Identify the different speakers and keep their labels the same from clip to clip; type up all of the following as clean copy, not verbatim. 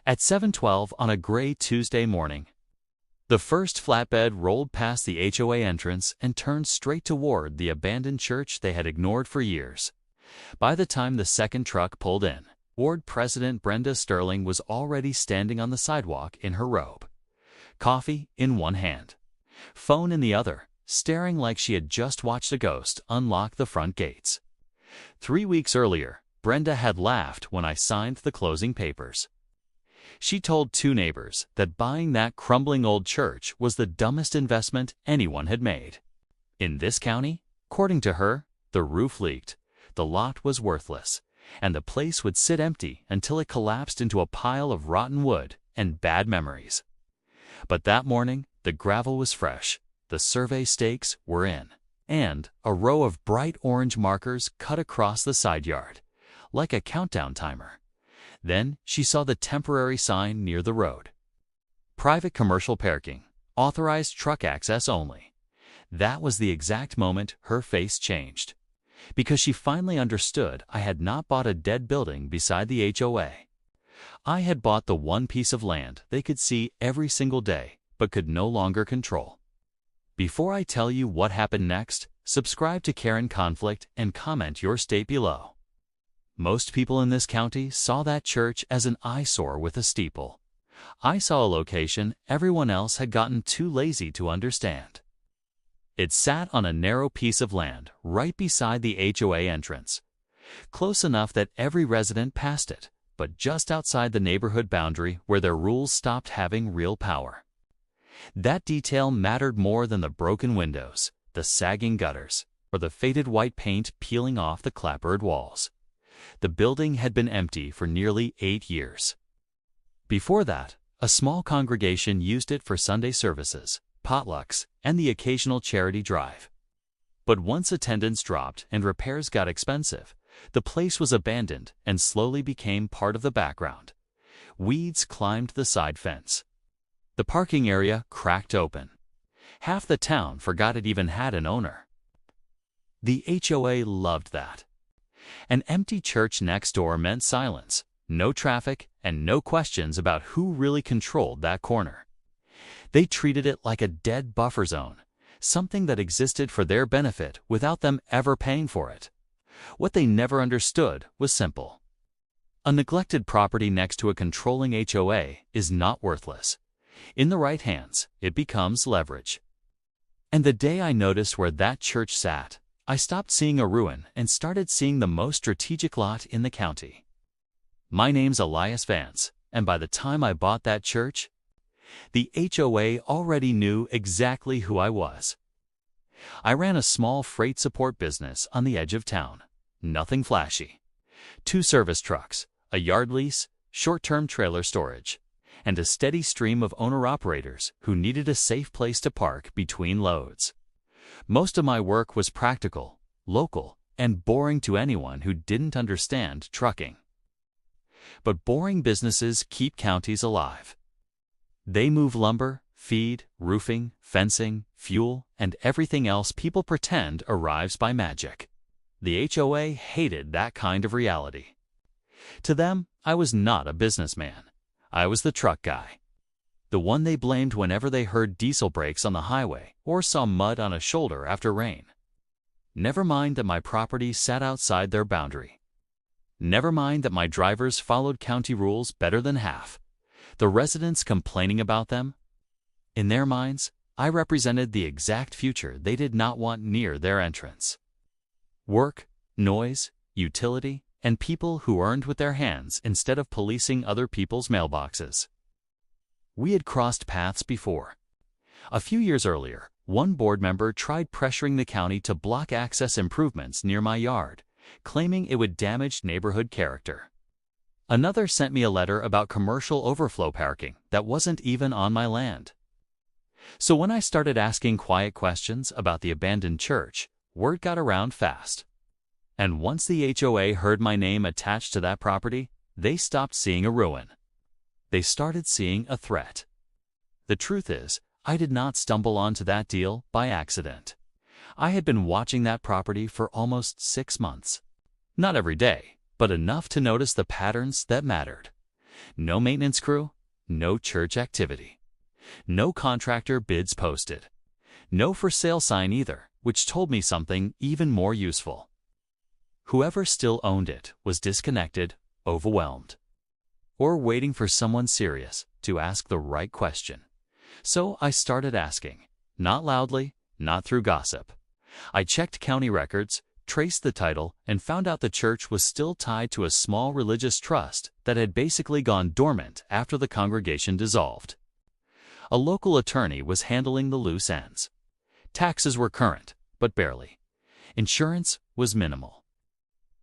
Speaker 1: At 7:12 on a gray Tuesday morning, the first flatbed rolled past the HOA entrance and turned straight toward the abandoned church they had ignored for years. By the time the second truck pulled in, Ward President Brenda Sterling was already standing on the sidewalk in her robe, coffee in one hand, phone in the other, staring like she had just watched a ghost unlock the front gates. 3 weeks earlier, Brenda had laughed when I signed the closing papers. She told 2 neighbors that buying that crumbling old church was the dumbest investment anyone had made. In this county, according to her, the roof leaked, the lot was worthless, and the place would sit empty until it collapsed into a pile of rotten wood and bad memories. But that morning, the gravel was fresh, the survey stakes were in, and a row of bright orange markers cut across the side yard, like a countdown timer. Then she saw the temporary sign near the road. Private commercial parking, authorized truck access only. That was the exact moment her face changed, because she finally understood I had not bought a dead building beside the HOA. I had bought the one piece of land they could see every single day, but could no longer control. Before I tell you what happened next, subscribe to Karen Conflict and comment your state below. Most people in this county saw that church as an eyesore with a steeple. I saw a location everyone else had gotten too lazy to understand. It sat on a narrow piece of land right beside the HOA entrance, close enough that every resident passed it, but just outside the neighborhood boundary where their rules stopped having real power. That detail mattered more than the broken windows, the sagging gutters, or the faded white paint peeling off the clapboard walls. The building had been empty for nearly 8 years. Before that, a small congregation used it for Sunday services, potlucks, and the occasional charity drive. But once attendance dropped and repairs got expensive, the place was abandoned and slowly became part of the background. Weeds climbed the side fence. The parking area cracked open. Half the town forgot it even had an owner. The HOA loved that. An empty church next door meant silence, no traffic, and no questions about who really controlled that corner. They treated it like a dead buffer zone, something that existed for their benefit without them ever paying for it. What they never understood was simple. A neglected property next to a controlling HOA is not worthless. In the right hands, it becomes leverage. And the day I noticed where that church sat, I stopped seeing a ruin and started seeing the most strategic lot in the county. My name's Elias Vance, and by the time I bought that church, the HOA already knew exactly who I was. I ran a small freight support business on the edge of town. Nothing flashy. 2 service trucks, a yard lease, short-term trailer storage, and a steady stream of owner-operators who needed a safe place to park between loads. Most of my work was practical, local, and boring to anyone who didn't understand trucking. But boring businesses keep counties alive. They move lumber, feed, roofing, fencing, fuel, and everything else people pretend arrives by magic. The HOA hated that kind of reality. To them, I was not a businessman. I was the truck guy. The one they blamed whenever they heard diesel brakes on the highway or saw mud on a shoulder after rain. Never mind that my property sat outside their boundary. Never mind that my drivers followed county rules better than half. The residents complaining about them? In their minds, I represented the exact future they did not want near their entrance. Work, noise, utility, and people who earned with their hands instead of policing other people's mailboxes. We had crossed paths before. A few years earlier, one board member tried pressuring the county to block access improvements near my yard, claiming it would damage neighborhood character. Another sent me a letter about commercial overflow parking that wasn't even on my land. So when I started asking quiet questions about the abandoned church, word got around fast. And once the HOA heard my name attached to that property, they stopped seeing a ruin. They started seeing a threat. The truth is, I did not stumble onto that deal by accident. I had been watching that property for almost 6 months. Not every day, but enough to notice the patterns that mattered. No maintenance crew, no church activity. No contractor bids posted. No for sale sign either, which told me something even more useful. Whoever still owned it was disconnected, overwhelmed, or waiting for someone serious to ask the right question. So I started asking, not loudly, not through gossip. I checked county records, traced the title, and found out the church was still tied to a small religious trust that had basically gone dormant after the congregation dissolved. A local attorney was handling the loose ends. Taxes were current, but barely. Insurance was minimal.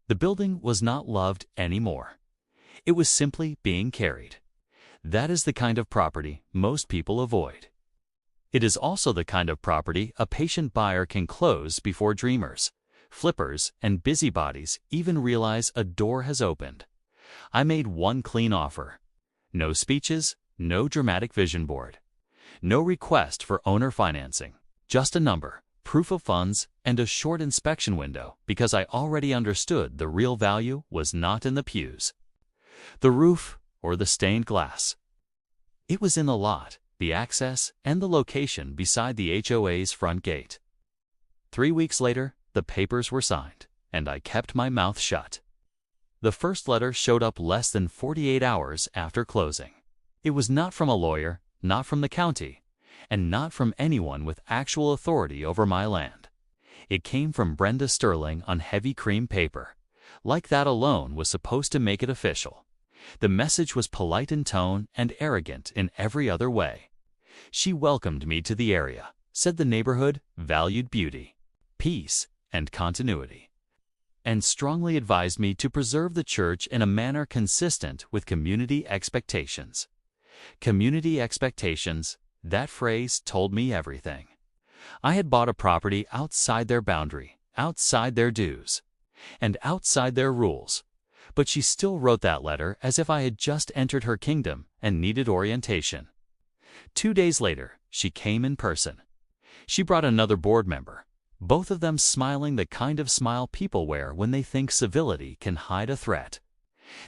Speaker 1: The building was not loved anymore. It was simply being carried. That is the kind of property most people avoid. It is also the kind of property a patient buyer can close before dreamers, flippers, and busybodies even realize a door has opened. I made one clean offer. No speeches, no dramatic vision board. No request for owner financing, just a number, proof of funds, and a short inspection window because I already understood the real value was not in the pews, the roof, or the stained glass. It was in the lot, the access, and the location beside the HOA's front gate. 3 weeks later, the papers were signed, and I kept my mouth shut. The first letter showed up less than 48 hours after closing. It was not from a lawyer, not from the county, and not from anyone with actual authority over my land. It came from Brenda Sterling on heavy cream paper. Like that alone was supposed to make it official. The message was polite in tone and arrogant in every other way. She welcomed me to the area, said the neighborhood valued beauty, peace, and continuity, and strongly advised me to preserve the church in a manner consistent with community expectations. Community expectations, that phrase told me everything. I had bought a property outside their boundary, outside their dues, and outside their rules, but she still wrote that letter as if I had just entered her kingdom and needed orientation. 2 days later, she came in person. She brought another board member, both of them smiling the kind of smile people wear when they think civility can hide a threat.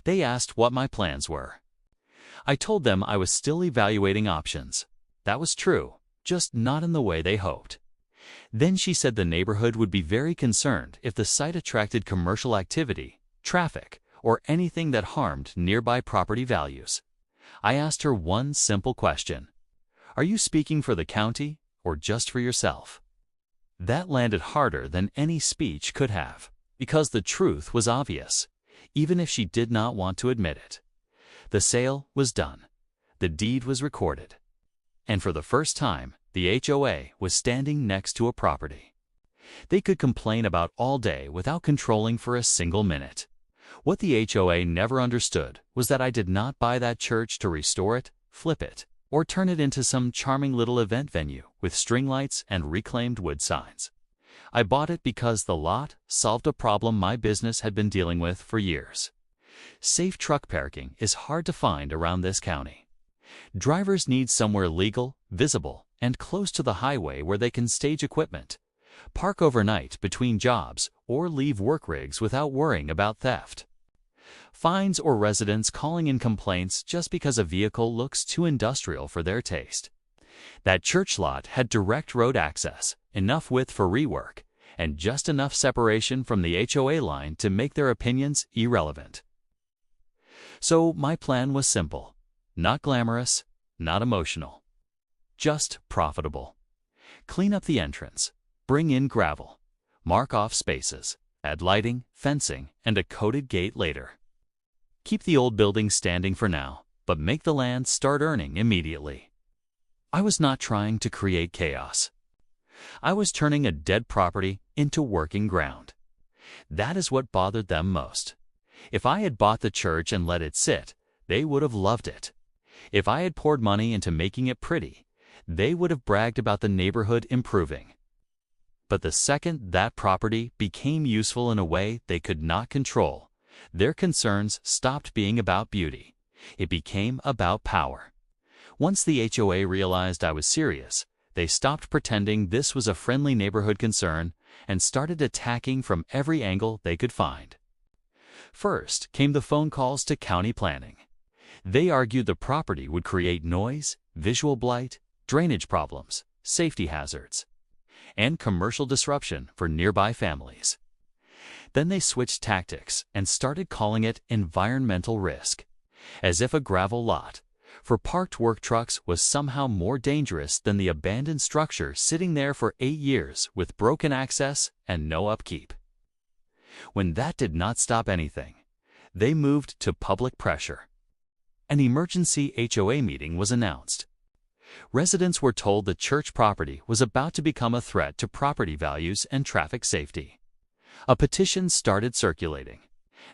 Speaker 1: They asked what my plans were. I told them I was still evaluating options. That was true, just not in the way they hoped. Then she said the neighborhood would be very concerned if the site attracted commercial activity, traffic, or anything that harmed nearby property values. I asked her one simple question. Are you speaking for the county or just for yourself? That landed harder than any speech could have, because the truth was obvious, even if she did not want to admit it. The sale was done. The deed was recorded. And for the first time, the HOA was standing next to a property they could complain about all day without controlling for a single minute. What the HOA never understood was that I did not buy that church to restore it, flip it, or turn it into some charming little event venue with string lights and reclaimed wood signs. I bought it because the lot solved a problem my business had been dealing with for years. Safe truck parking is hard to find around this county. Drivers need somewhere legal, visible, and close to the highway where they can stage equipment, park overnight between jobs, or leave work rigs without worrying about theft. Fines or residents calling in complaints just because a vehicle looks too industrial for their taste. That church lot had direct road access, enough width for rework, and just enough separation from the HOA line to make their opinions irrelevant. So my plan was simple. Not glamorous, not emotional. Just profitable. Clean up the entrance, bring in gravel, mark off spaces, add lighting, fencing, and a coated gate later. Keep the old building standing for now, but make the land start earning immediately. I was not trying to create chaos. I was turning a dead property into working ground. That is what bothered them most. If I had bought the church and let it sit, they would have loved it. If I had poured money into making it pretty, they would have bragged about the neighborhood improving. But the second that property became useful in a way they could not control, their concerns stopped being about beauty. It became about power. Once the HOA realized I was serious, they stopped pretending this was a friendly neighborhood concern and started attacking from every angle they could find. First came the phone calls to county planning. They argued the property would create noise, visual blight, drainage problems, safety hazards, and commercial disruption for nearby families. Then they switched tactics and started calling it environmental risk, as if a gravel lot for parked work trucks was somehow more dangerous than the abandoned structure sitting there for 8 years with broken access and no upkeep. When that did not stop anything, they moved to public pressure. An emergency HOA meeting was announced. Residents were told the church property was about to become a threat to property values and traffic safety. A petition started circulating.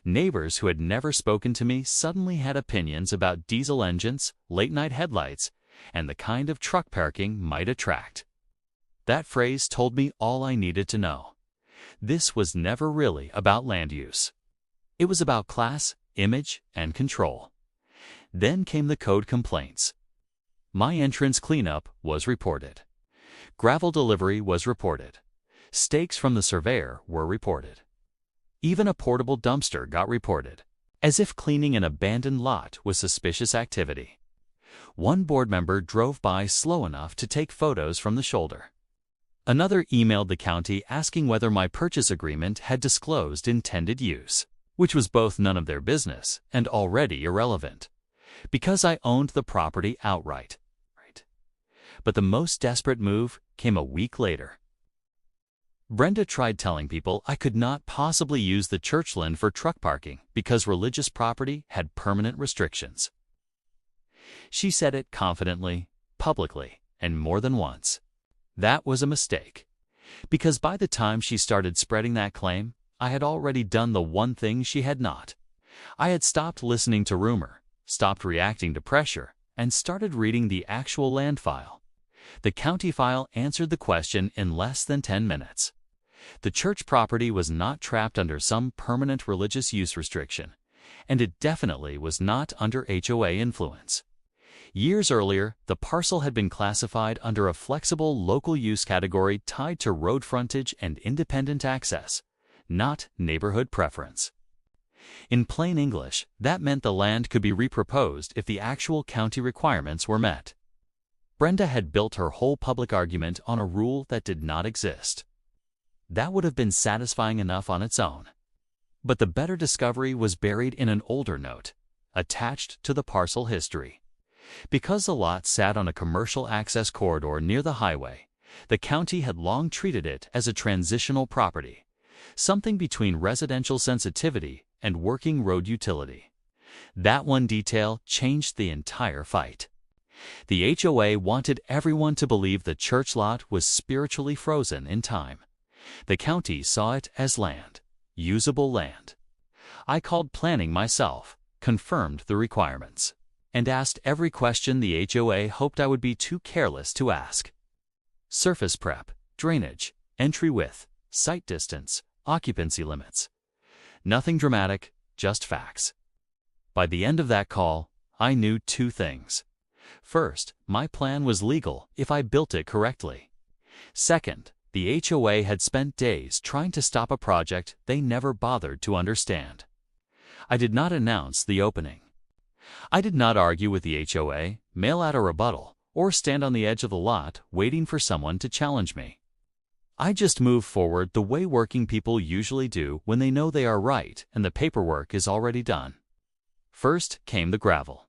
Speaker 1: Neighbors who had never spoken to me suddenly had opinions about diesel engines, late-night headlights, and the kind of truck parking might attract. That phrase told me all I needed to know. This was never really about land use. It was about class, image, and control. Then came the code complaints. My entrance cleanup was reported. Gravel delivery was reported. Stakes from the surveyor were reported. Even a portable dumpster got reported, as if cleaning an abandoned lot was suspicious activity. One board member drove by slow enough to take photos from the shoulder. Another emailed the county asking whether my purchase agreement had disclosed intended use, which was both none of their business and already irrelevant, because I owned the property outright. But the most desperate move came a week later. Brenda tried telling people I could not possibly use the church land for truck parking because religious property had permanent restrictions. She said it confidently, publicly, and more than once. That was a mistake, because by the time she started spreading that claim, I had already done the one thing she had not. I had stopped listening to rumor, stopped reacting to pressure, and started reading the actual land file. The county file answered the question in less than 10 minutes. The church property was not trapped under some permanent religious use restriction, and it definitely was not under HOA influence. Years earlier, the parcel had been classified under a flexible local use category tied to road frontage and independent access, not neighborhood preference. In plain English, that meant the land could be reproposed if the actual county requirements were met. Brenda had built her whole public argument on a rule that did not exist. That would have been satisfying enough on its own. But the better discovery was buried in an older note, attached to the parcel history. Because the lot sat on a commercial access corridor near the highway, the county had long treated it as a transitional property, something between residential sensitivity and working road utility. That one detail changed the entire fight. The HOA wanted everyone to believe the church lot was spiritually frozen in time. The county saw it as land, usable land. I called planning myself, confirmed the requirements, and asked every question the HOA hoped I would be too careless to ask. Surface prep, drainage, entry width, site distance, occupancy limits. Nothing dramatic, just facts. By the end of that call, I knew 2 things. First, my plan was legal if I built it correctly. Second, the HOA had spent days trying to stop a project they never bothered to understand. I did not announce the opening. I did not argue with the HOA, mail out a rebuttal, or stand on the edge of the lot waiting for someone to challenge me. I just moved forward the way working people usually do when they know they are right and the paperwork is already done. First came the gravel.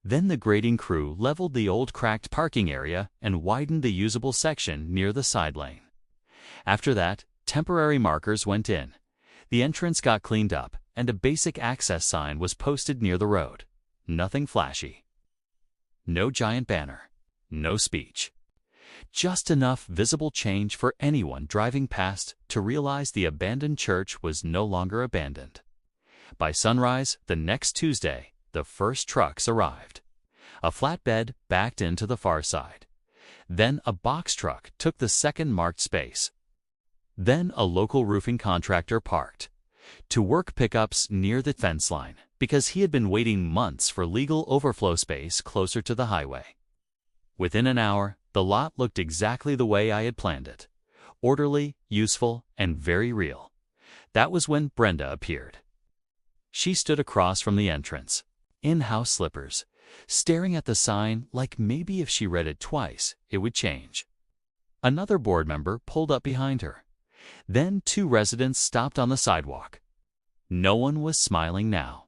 Speaker 1: Then the grading crew leveled the old cracked parking area and widened the usable section near the side lane. After that, temporary markers went in. The entrance got cleaned up, and a basic access sign was posted near the road. Nothing flashy. No giant banner. No speech. Just enough visible change for anyone driving past to realize the abandoned church was no longer abandoned. By sunrise the next Tuesday, the first trucks arrived. A flatbed backed into the far side. Then a box truck took the second marked space. Then a local roofing contractor parked to work pickups near the fence line because he had been waiting months for legal overflow space closer to the highway. Within an hour, the lot looked exactly the way I had planned it. Orderly, useful, and very real. That was when Brenda appeared. She stood across from the entrance. in-house slippers, staring at the sign like maybe if she read it twice, it would change. Another board member pulled up behind her. Then 2 residents stopped on the sidewalk. No one was smiling now.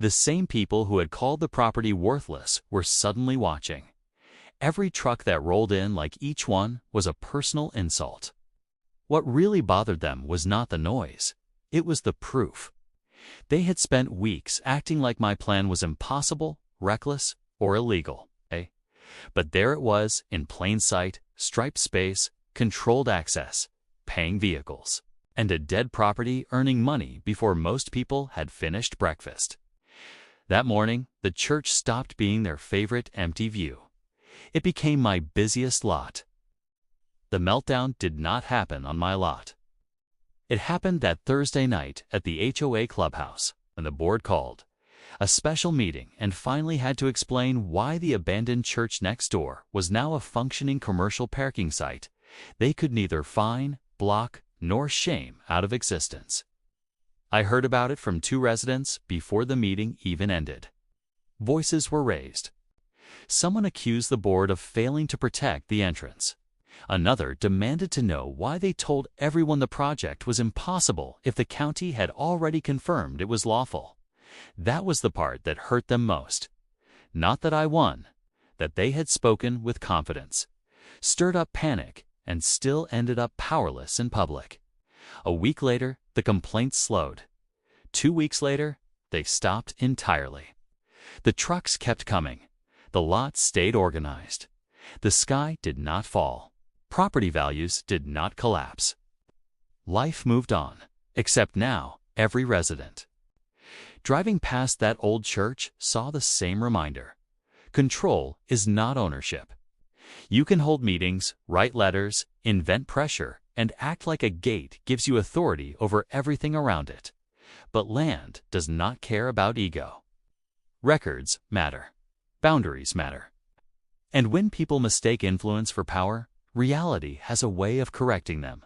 Speaker 1: The same people who had called the property worthless were suddenly watching. Every truck that rolled in, like each one, was a personal insult. What really bothered them was not the noise. It was the proof. They had spent weeks acting like my plan was impossible, reckless, or illegal. But there it was, in plain sight, striped space, controlled access, paying vehicles, and a dead property earning money before most people had finished breakfast. That morning, the church stopped being their favorite empty view. It became my busiest lot. The meltdown did not happen on my lot. It happened that Thursday night at the HOA clubhouse, when the board called a special meeting and finally had to explain why the abandoned church next door was now a functioning commercial parking site they could neither fine, block, nor shame out of existence. I heard about it from 2 residents before the meeting even ended. Voices were raised. Someone accused the board of failing to protect the entrance. Another demanded to know why they told everyone the project was impossible if the county had already confirmed it was lawful. That was the part that hurt them most. Not that I won, that they had spoken with confidence, stirred up panic, and still ended up powerless in public. A week later, the complaints slowed. 2 weeks later, they stopped entirely. The trucks kept coming. The lot stayed organized. The sky did not fall. Property values did not collapse. Life moved on, except now every resident driving past that old church saw the same reminder. Control is not ownership. You can hold meetings, write letters, invent pressure, and act like a gate gives you authority over everything around it. But land does not care about ego. Records matter. Boundaries matter. And when people mistake influence for power, reality has a way of correcting them.